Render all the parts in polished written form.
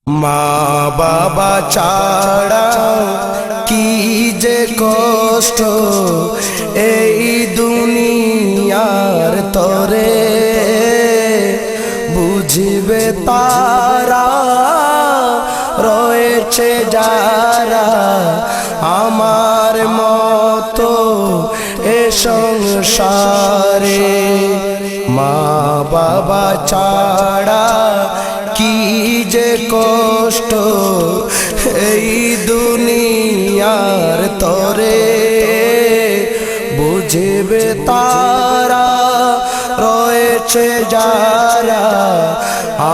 মা বাবা ছাড়া কি যে কষ্ট এই দুনিয়ার তরে, বুঝবে তারা রয়েছে যারা আমার মতো এ সংসারে। মা বাবা ছাড়া কি যে কষ্ট এই দুনিয়ার তরে, বুঝবে তারা রয়েছে যারা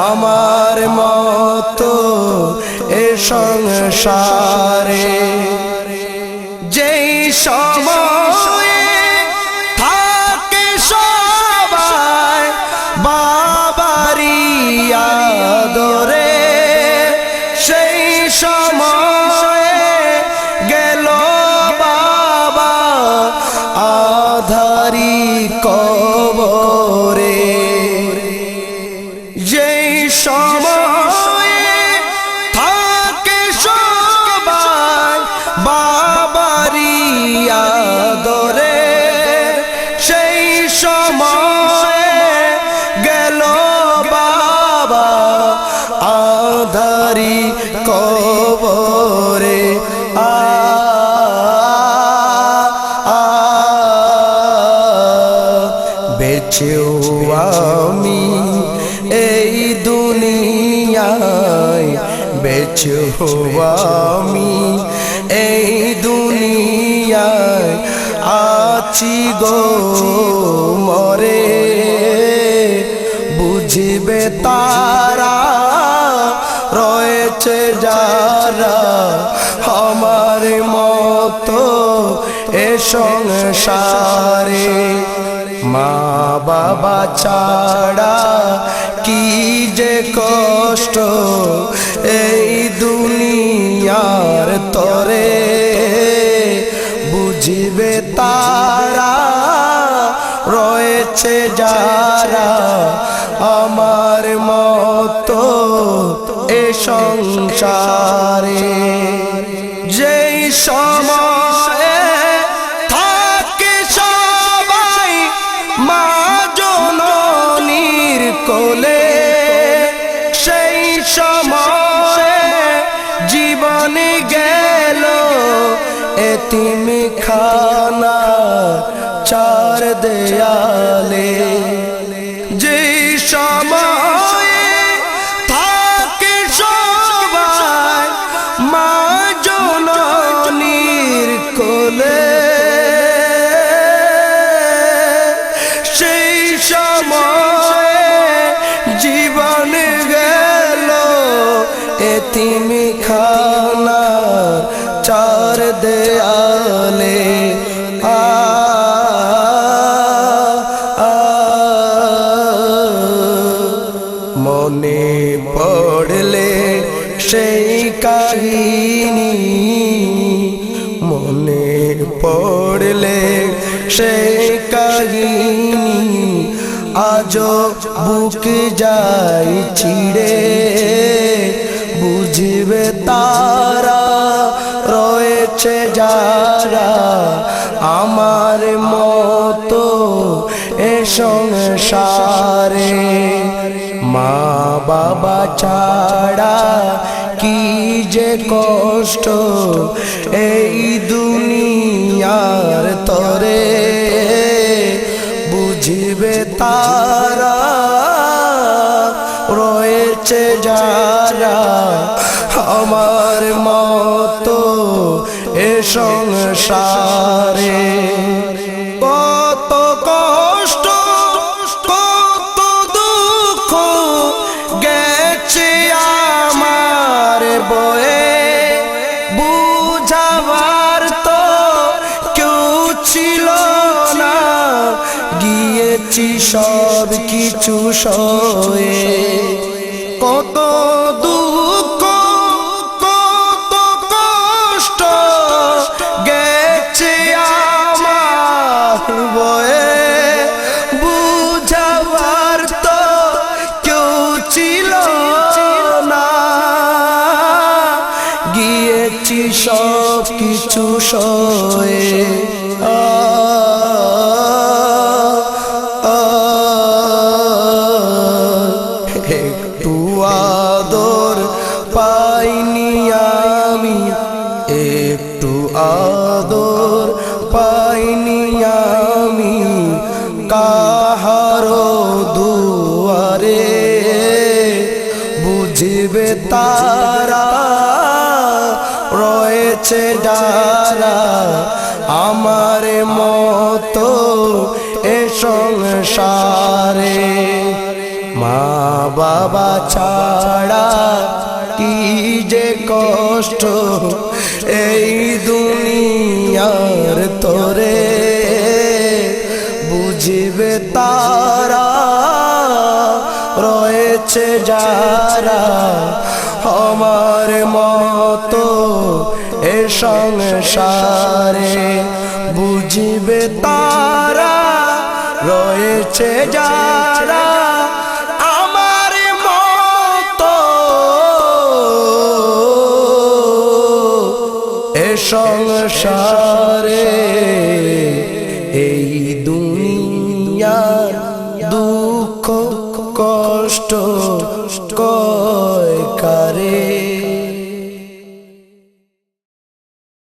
আমার মতো এ সংসারে। যেই সময়ে থাকে সবাই বাবারি আদরে, সেই সময়ে গেল বাবা আধারি কবরে। যেই সময়ে থাকে সবাই বাবারি আদরে, সেই সময়ে গেল বাবা আধারি কবরে। বেঁচেও আমি এই দুনিয়ায়, বেঁচেও আমি এই দুনিয়ায়, আছি গো মরে, বুঝবে তারা রয়েছে যারা আমার মতো এ সংসারে। মা বাবা ছাড়া কি যে কষ্ট এই দুনিয়ার তরে, বুঝবে তারা রয়েছে যারা আমার মতো এ সংসারে। যেই সময়ে থাকে সবাই মা জননীর কোলে, সেই সময়ে জীবন গেল এতিমখানা চার দেয়ালে। যেই সময়ে থাকে সবাই মা জননীর কোলে, সেই সময়ে জীবন গেল এতিমখানা চার দেয়ালে। মনে পড়লে সেই কাহিনী, মনে পড়লে সেই কাহিনী, আজও বুক যাই ছিড়ে, বুঝবে তারা রয়েছে যারা আমার মতো এ সংসারে। মা বাবা ছাড়া কি যে কষ্ট এই দুনিয়ার তরে, বুঝবে তারা রয়েছে যারা আমার মতো এ সংসারে। কত কষ্ট কত দুঃখ গেছে আমার বয়ে, বুঝাবার তো কেউ ছিল না, গিয়েছি সব কিছু সয়ে। কত দুঃখ কত কষ্ট গেছে আমার বয়ে, বুঝাবার তো কেউ ছিল না। সব কিছু সয়ে একটু আদর পাইনি আমি, একটু আদর পাইনি আমি কাহারো দুয়ারে। বুঝিবে তারা রয়েছে যারা আমার মতো এ সংসারে। মা বাবা ছাড়া কি যে কষ্ট এই দুনিয়ার তোরে। বুঝিবে তারা রয়েছে যারা আমার মতো এ সংসারে। বুঝিবে তারা রয়েছে যারা আমার মতো এ সংসারে। এই দুনিয়ার দুঃখ কষ্ট